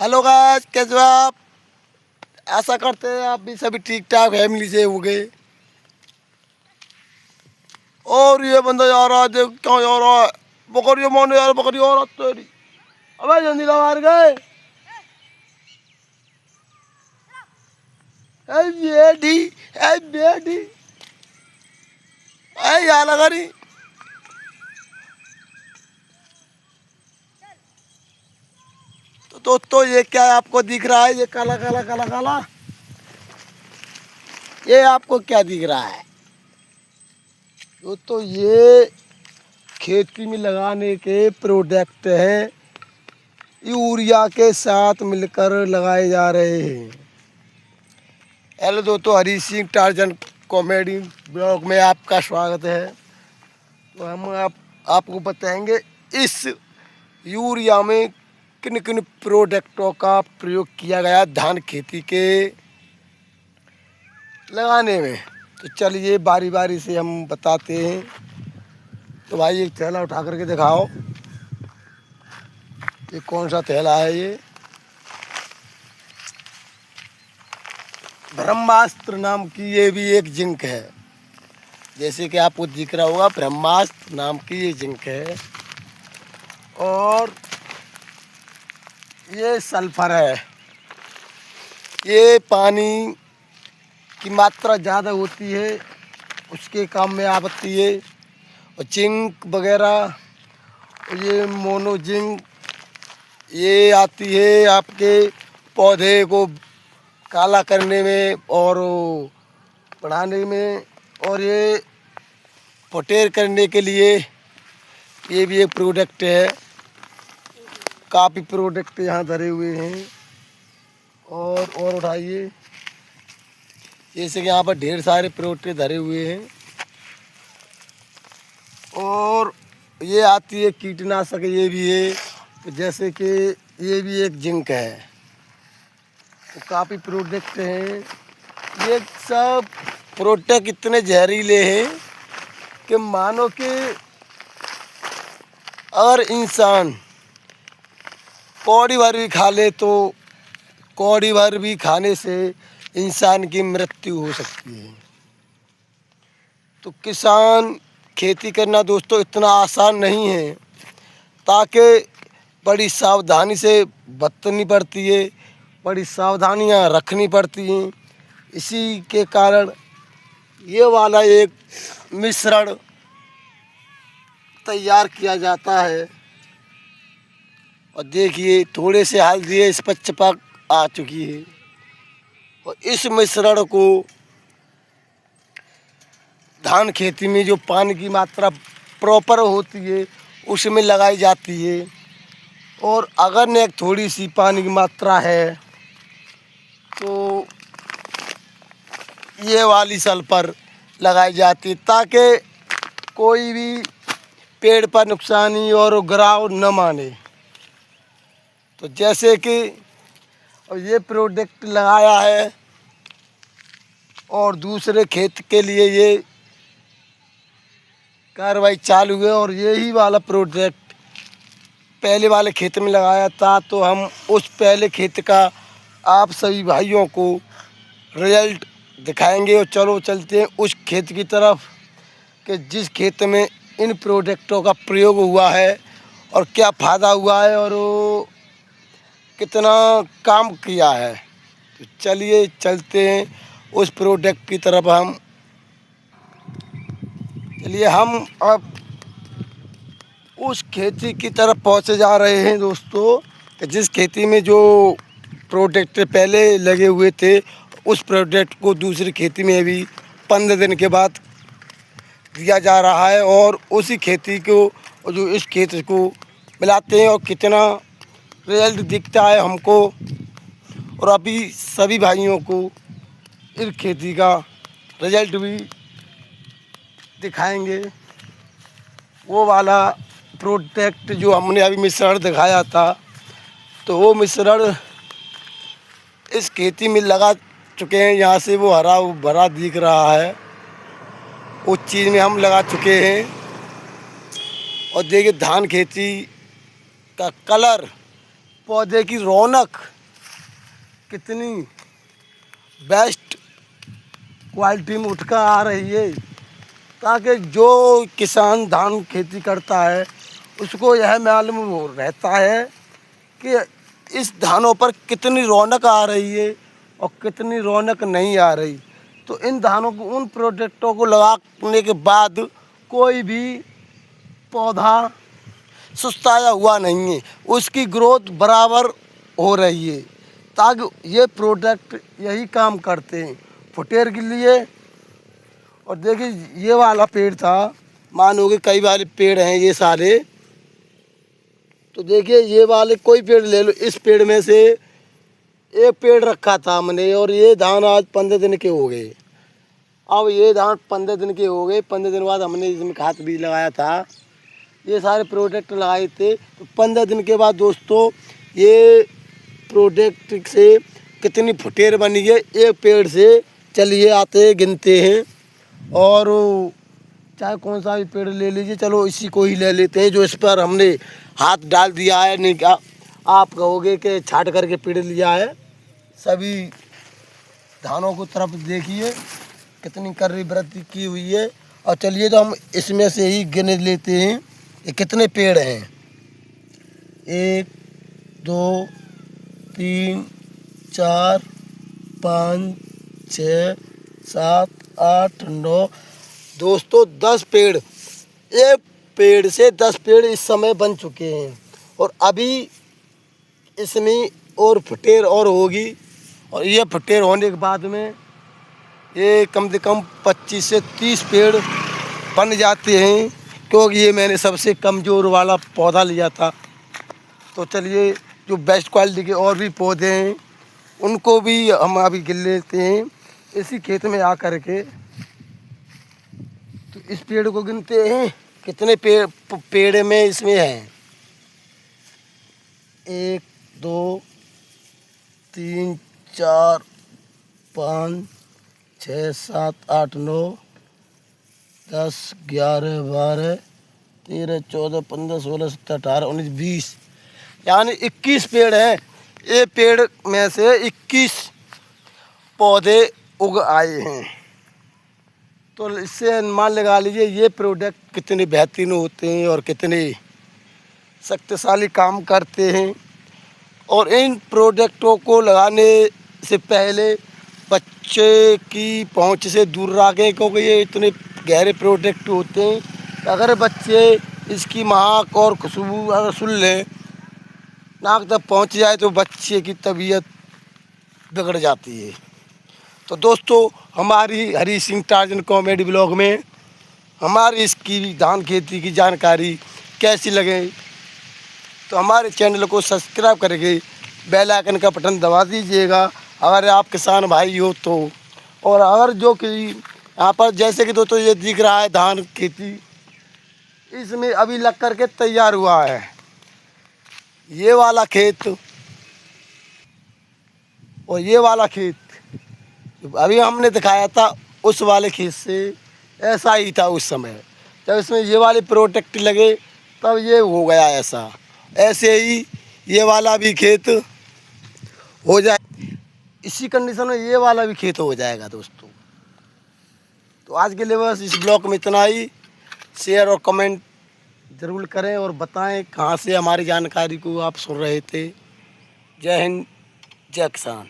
Hello guys, कैसे हो आप? ऐसा करते हैं आप भी सभी ठीक ठाक फैमिली से हो गए। और ये बंदा जा रहा है, देख क्या जा रहा है। पकड़ियो मोने यार, पकड़ियो और तेरी। अबे जल्दी ला मार गए। ए बेटी, ए बेटी, ए यार लगा रही। तो दोस्तों ये क्या आपको दिख रहा है? ये काला काला काला काला, ये आपको क्या दिख रहा है? दोस्तों ये खेती में लगाने के प्रोडक्ट हैं, यूरिया के साथ मिलकर लगाए जा रहे हैं। हेलो दोस्तों, Hari Singh torsion comedy blog में आपका स्वागत है। तो हम आपको बताएंगे इस यूरिया में किन किन प्रोडक्टों का प्रयोग किया गया धान खेती के लगाने में। तो चलिए बारी बारी से हम बताते हैं। तो भाई एक थैला उठा करके दिखाओ, ये कौन सा थैला है? ये ब्रह्मास्त्र नाम की ये भी एक जिंक है। जैसे कि आपको दिख रहा होगा, ब्रह्मास्त्र नाम की ये जिंक है। और ये सल्फर है। ये पानी की मात्रा ज़्यादा होती है, उसके काम में आती है। और जिंक वगैरह, ये मोनो जिंक, ये आती है आपके पौधे को काला करने में और बढ़ाने में। और ये पोटेर करने के लिए ये भी एक प्रोडक्ट है। काफ़ी प्रोडक्ट यहाँ धरे हुए हैं। और उठाइए, जैसे कि यहाँ पर ढेर सारे प्रोडक्ट धरे हुए हैं। और ये आती है कीटनाशक, ये भी है। तो जैसे कि ये भी एक जिंक है। तो काफ़ी प्रोडक्ट हैं। ये सब प्रोडक्ट इतने जहरीले हैं कि मानो कि अगर इंसान कौड़ी भर भी खा ले तो कौड़ी भर भी खाने से इंसान की मृत्यु हो सकती है। तो किसान खेती करना दोस्तों इतना आसान नहीं है, ताकि बड़ी सावधानी से बरतनी पड़ती है, बड़ी सावधानियां रखनी पड़ती हैं। इसी के कारण ये वाला एक मिश्रण तैयार किया जाता है। और देखिए थोड़े से हल्दी इस पर चिपक आ चुकी है। और इस मिश्रण को धान खेती में जो पानी की मात्रा प्रॉपर होती है उसमें लगाई जाती है। और अगर न थोड़ी सी पानी की मात्रा है तो ये वाली सल्फर लगाई जाती है, ताकि कोई भी पेड़ पर नुकसानी और गिराव न माने। तो जैसे कि ये प्रोडक्ट लगाया है और दूसरे खेत के लिए ये कार्रवाई चालू है। और यही वाला प्रोडक्ट पहले वाले खेत में लगाया था, तो हम उस पहले खेत का आप सभी भाइयों को रिजल्ट दिखाएंगे। और चलो चलते हैं उस खेत की तरफ कि जिस खेत में इन प्रोडक्टों का प्रयोग हुआ है और क्या फ़ायदा हुआ है और वो कितना काम किया है। तो चलिए चलते हैं उस प्रोडक्ट की तरफ। हम अब उस खेती की तरफ पहुंचे जा रहे हैं दोस्तों, कि जिस खेती में जो प्रोडक्ट पहले लगे हुए थे उस प्रोडक्ट को दूसरी खेती में भी 15 दिन के बाद दिया जा रहा है। और उसी खेती को जो इस खेत को मिलाते हैं और कितना रिजल्ट दिखता है हमको और अभी सभी भाइयों को इस खेती का रिजल्ट भी दिखाएंगे। वो वाला प्रोडक्ट जो हमने अभी मिश्रण दिखाया था, तो वो मिश्रण इस खेती में लगा चुके हैं। यहाँ से वो हरा भरा दिख रहा है, उस चीज़ में हम लगा चुके हैं। और देखिए धान खेती का कलर, पौधे की रौनक कितनी बेस्ट क्वालिटी में उठकर आ रही है, ताकि जो किसान धान खेती करता है उसको यह मालूम हो रहता है कि इस धानों पर कितनी रौनक आ रही है और कितनी रौनक नहीं आ रही। तो इन धानों को, उन प्रोडक्टों को लगाने के बाद कोई भी पौधा सुस्ताया हुआ नहीं है, उसकी ग्रोथ बराबर हो रही है। ताकि ये प्रोडक्ट यही काम करते हैं फुटेर के लिए। और देखिए ये वाला पेड़ था, मानोगे कई वाले पेड़ हैं ये सारे, तो देखिए ये वाले कोई पेड़ ले लो, इस पेड़ में से एक पेड़ रखा था हमने और ये धान आज 15 दिन के हो गए। अब ये धान 15 दिन के हो गए, 15 दिन बाद हमने इसमें खाद बीज लगाया था, ये सारे प्रोडक्ट लगाए थे। तो 15 दिन के बाद दोस्तों ये प्रोडक्ट से कितनी फुटेर बनी है एक पेड़ से, चलिए आते गिनते हैं। और चाहे कौन सा भी पेड़ ले लीजिए, चलो इसी को ही ले लेते हैं जो इस पर हमने हाथ डाल दिया है। नहीं क्या आप कहोगे कि छाट करके पेड़ लिया है। सभी धानों को तरफ देखिए कितनी कर्री वृद्धि की हुई है। और चलिए तो हम इसमें से ही गिन लेते हैं ये कितने पेड़ हैं। 1 2 3 4 5 6 7 8 9 दोस्तों 10 पेड़, एक पेड़ से 10 पेड़ इस समय बन चुके हैं। और अभी इसमें और फुटेर और होगी, और ये फुटेर होने के बाद में ये कम से कम 25 से 30 पेड़ बन जाते हैं, क्योंकि ये मैंने सबसे कमज़ोर वाला पौधा लिया था। तो चलिए जो बेस्ट क्वालिटी के और भी पौधे हैं उनको भी हम अभी गिन लेते हैं इसी खेत में आ कर के। तो इस पेड़ को गिनते हैं कितने पेड़ में इसमें हैं। 1 2 3 4 5 6 7 8 9 10 11 12 13 14 15 16 17 18 19 20 यानी 21 पेड़ हैं। ये पेड़ में से 21 पौधे उग आए हैं। तो इससे अनुमान लगा लीजिए ये प्रोडक्ट कितने बेहतरीन होते हैं और कितने शक्तिशाली काम करते हैं। और इन प्रोडक्टों को लगाने से पहले बच्चे की पहुंच से दूर रखें, क्योंकि ये इतने गहरे प्रोडक्ट होते हैं। अगर बच्चे इसकी महक और खुशबू अगर सुन लें, नाक तक पहुंच जाए, तो बच्चे की तबीयत बिगड़ जाती है। तो दोस्तों हमारी Hari Singh torsion comedy blog में हमारी इसकी धान खेती की जानकारी कैसी लगे, तो हमारे चैनल को सब्सक्राइब करके बेल आइकन का बटन दबा दीजिएगा अगर आप किसान भाई हो तो। और अगर जो कि यहाँ पर जैसे कि दोस्तों ये दिख रहा है धान खेती, इसमें अभी लग कर के तैयार हुआ है ये वाला खेत और ये वाला खेत। अभी हमने दिखाया था उस वाले खेत से ऐसा ही था उस समय, जब इसमें ये वाले प्रोडक्ट लगे तब ये हो गया ऐसा। ऐसे ही ये वाला भी खेत हो जाए, इसी कंडीशन में ये वाला भी खेत हो जाएगा दोस्तों। तो आज के लिए बस इस ब्लॉग में इतना ही। शेयर और कमेंट ज़रूर करें और बताएं कहाँ से हमारी जानकारी को आप सुन रहे थे। जय हिंद, जय किसान।